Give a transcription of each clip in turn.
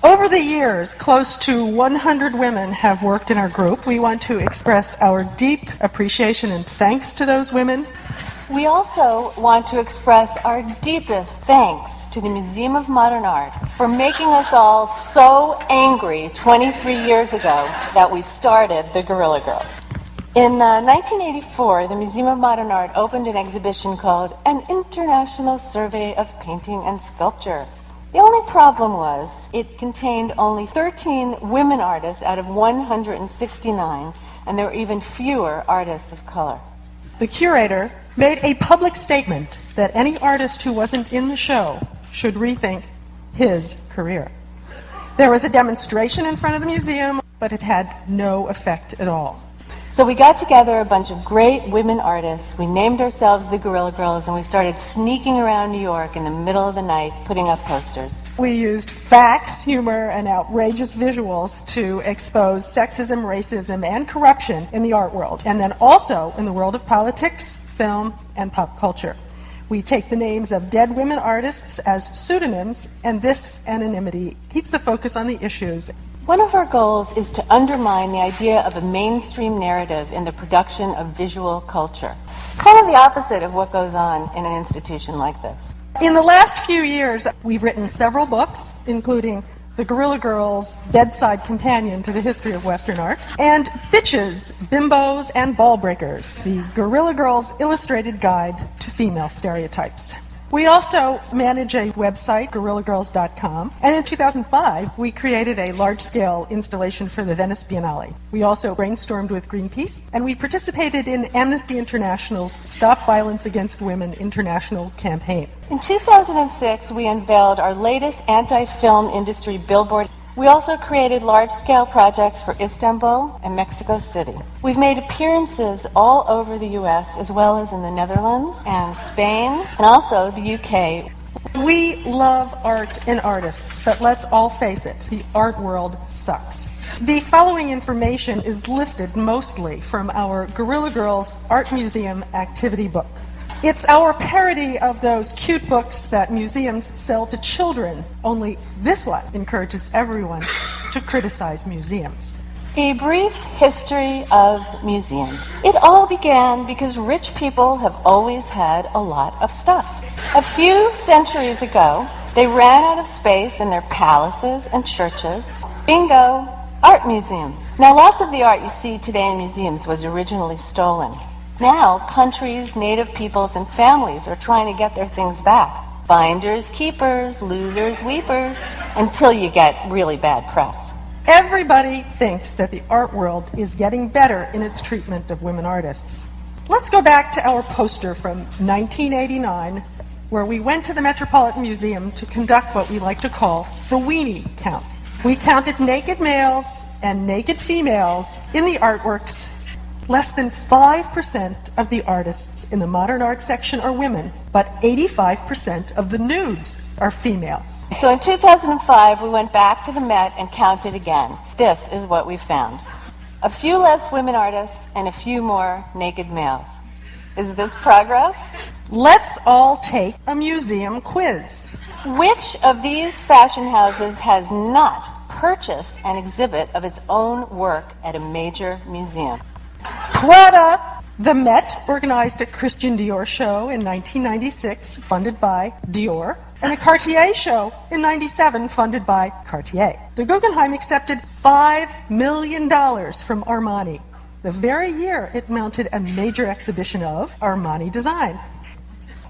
Over the years, close to 100 women have worked in our group. We want to express our deep appreciation and thanks to those women. We also want to express our deepest thanks to the Museum of Modern Art for making us all so angry 23 years ago that we started the Guerrilla Girls. In 1984, the Museum of Modern Art opened an exhibition called An International Survey of Painting and Sculpture. The only problem was it contained only 13 women artists out of 169, and there were even fewer artists of color. The curator made a public statement that any artist who wasn't in the show should rethink his career. There was a demonstration in front of the museum, but it had no effect at all. So we got together a bunch of great women artists, we named ourselves the Guerrilla Girls, and we started sneaking around New York in the middle of the night putting up posters. We used facts, humor, and outrageous visuals to expose sexism, racism, and corruption in the art world, and then also in the world of politics, film, and pop culture. We take the names of dead women artists as pseudonyms, and this anonymity keeps the focus on the issues. One of our goals is to undermine the idea of a mainstream narrative in the production of visual culture. Kind of the opposite of what goes on in an institution like this. In the last few years, we've written several books, including The Guerrilla Girls' Bedside Companion to the History of Western Art, and Bitches, Bimbos, and Ball Breakers, the Guerrilla Girls' Illustrated Guide to Female Stereotypes. We also manage a website, guerrillagirls.com, and in 2005, we created a large-scale installation for the Venice Biennale. We also brainstormed with Greenpeace, and we participated in Amnesty International's Stop Violence Against Women International campaign. In 2006, we unveiled our latest anti-film industry billboard. We also created large-scale projects for Istanbul and Mexico City. We've made appearances all over the U.S. as well as in the Netherlands and Spain and also the U.K. We love art and artists, but let's all face it, the art world sucks. The following information is lifted mostly from our Guerrilla Girls Art Museum activity book. It's our parody of those cute books that museums sell to children, only this one encourages everyone to criticize museums. A brief history of museums. It all began because rich people have always had a lot of stuff. A few centuries ago, they ran out of space in their palaces and churches. Bingo, art museums. Now, lots of the art you see today in museums was originally stolen. Now, countries, native peoples, and families are trying to get their things back. Finders, keepers, losers, weepers, until you get really bad press. Everybody thinks that the art world is getting better in its treatment of women artists. Let's go back to our poster from 1989, where we went to the Metropolitan Museum to conduct what we like to call the weenie count. We counted naked males and naked females in the artworks. Less than 5% of the artists in the modern art section are women, but 85% of the nudes are female. So in 2005, we went back to the Met and counted again. This is what we found. A few less women artists and a few more naked males. Is this progress? Let's all take a museum quiz. Which of these fashion houses has not purchased an exhibit of its own work at a major museum? Prada! The Met organized a Christian Dior show in 1996, funded by Dior, and a Cartier show in 97, funded by Cartier. The Guggenheim accepted $5 million from Armani, the very year it mounted a major exhibition of Armani design.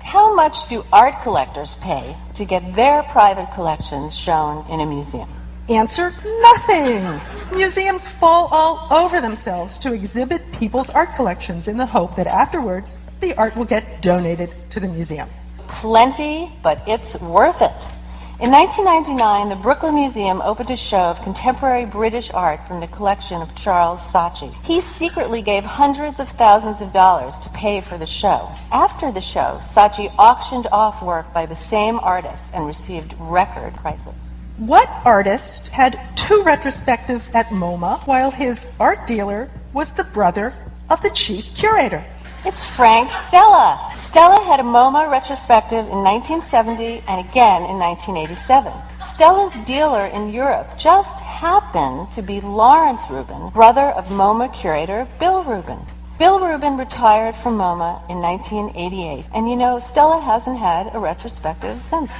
How much do art collectors pay to get their private collections shown in a museum? Answer: nothing. Museums fall all over themselves to exhibit people's art collections in the hope that afterwards the art will get donated to the museum. Plenty, but it's worth it. In 1999, the Brooklyn Museum opened a show of contemporary British art from the collection of Charles Saatchi. He secretly gave hundreds of thousands of dollars to pay for the show. After the show, Saatchi auctioned off work by the same artists and received record prices. What artist had 2 retrospectives at MoMA while his art dealer was the brother of the chief curator? It's Frank Stella. Stella had a MoMA retrospective in 1970 and again in 1987. Stella's dealer in Europe just happened to be Lawrence Rubin, brother of MoMA curator Bill Rubin. Bill Rubin retired from MoMA in 1988, and you know, Stella hasn't had a retrospective since.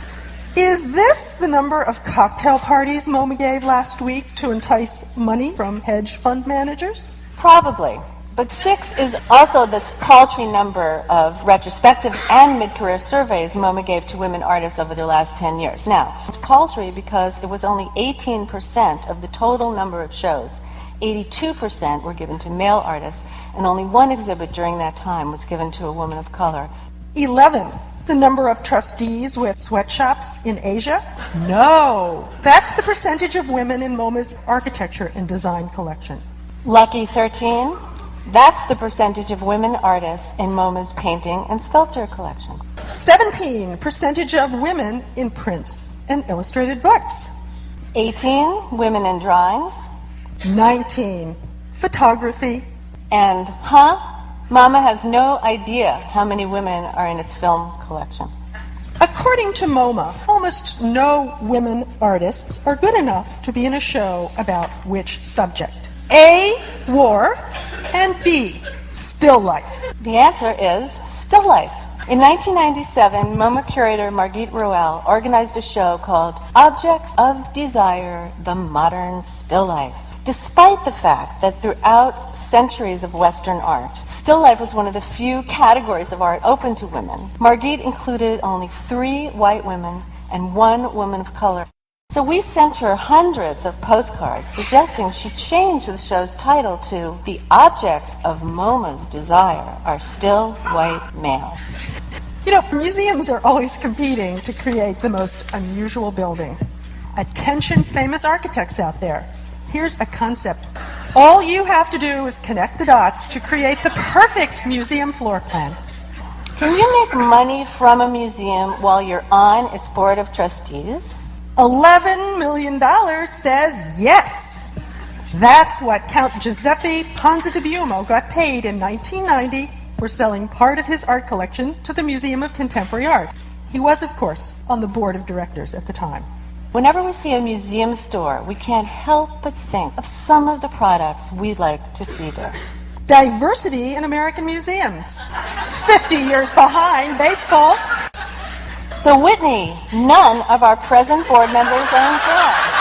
Is this the number of cocktail parties MoMA gave last week to entice money from hedge fund managers? Probably. But 6 is also this paltry number of retrospective and mid-career surveys MoMA gave to women artists over the last 10 years. Now, it's paltry because it was only 18% of the total number of shows. 82% were given to male artists, and only one exhibit during that time was given to a woman of color. 11. The number of trustees with sweatshops in Asia? No. That's the percentage of women in MoMA's architecture and design collection. Lucky 13. That's the percentage of women artists in MoMA's painting and sculpture collection. 17. Percentage of women in prints and illustrated books. 18. Women in drawings. 19. Photography. And, Mama has no idea how many women are in its film collection. According to MoMA, almost no women artists are good enough to be in a show about which subject? A, war, and B, still life. The answer is still life. In 1997, MoMA curator Margit Ruel organized a show called Objects of Desire, the Modern Still Life. Despite the fact that throughout centuries of Western art, still life was one of the few categories of art open to women, Margit included only 3 white women and 1 woman of color. So we sent her hundreds of postcards suggesting she change the show's title to The Objects of MoMA's Desire Are Still White Males. You know, museums are always competing to create the most unusual building. Attention famous architects out there. Here's a concept. All you have to do is connect the dots to create the perfect museum floor plan. Can you make money from a museum while you're on its board of trustees? $11 million says yes. That's what Count Giuseppe Ponza di Buomo got paid in 1990 for selling part of his art collection to the Museum of Contemporary Art. He was, of course, on the board of directors at the time. Whenever we see a museum store, we can't help but think of some of the products we'd like to see there. Diversity in American museums. 50 years behind baseball. The Whitney, none of our present board members are in charge.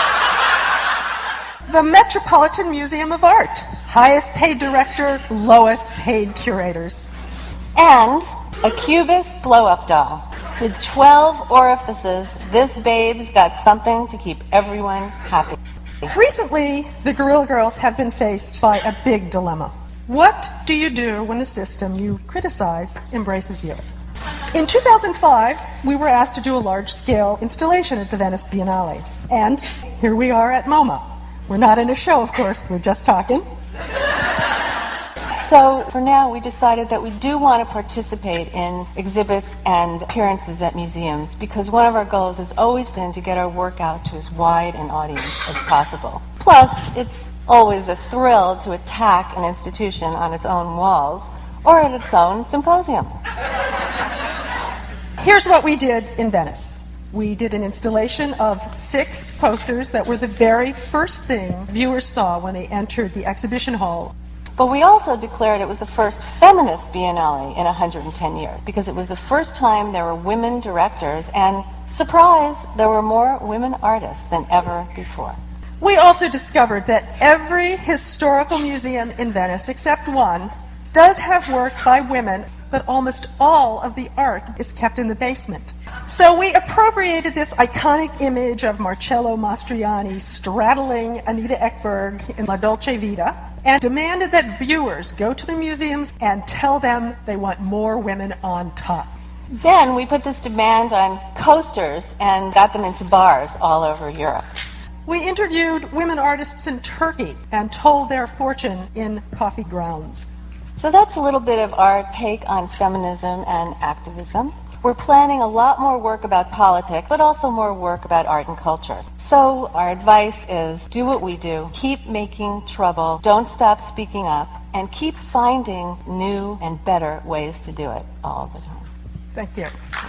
The Metropolitan Museum of Art. Highest paid director, lowest paid curators. And a Cubist blow-up doll. With 12 orifices, this babe's got something to keep everyone happy. Recently, the Guerrilla Girls have been faced by a big dilemma. What do you do when the system you criticize embraces you? In 2005, we were asked to do a large-scale installation at the Venice Biennale. And here we are at MoMA. We're not in a show, of course, we're just talking. So for now, we decided that we do want to participate in exhibits and appearances at museums because one of our goals has always been to get our work out to as wide an audience as possible. Plus, it's always a thrill to attack an institution on its own walls or at its own symposium. Here's what we did in Venice. We did an installation of 6 posters that were the very first thing viewers saw when they entered the exhibition hall. But we also declared it was the first feminist biennale in 110 years because it was the first time there were women directors and, surprise, there were more women artists than ever before. We also discovered that every historical museum in Venice, except one, does have work by women, but almost all of the art is kept in the basement. So we appropriated this iconic image of Marcello Mastroianni straddling Anita Ekberg in La Dolce Vita and demanded that viewers go to the museums and tell them they want more women on top. Then we put this demand on coasters and got them into bars all over Europe. We interviewed women artists in Turkey and told their fortune in coffee grounds. So that's a little bit of our take on feminism and activism. We're planning a lot more work about politics, but also more work about art and culture. So our advice is do what we do, keep making trouble, don't stop speaking up, and keep finding new and better ways to do it all the time. Thank you.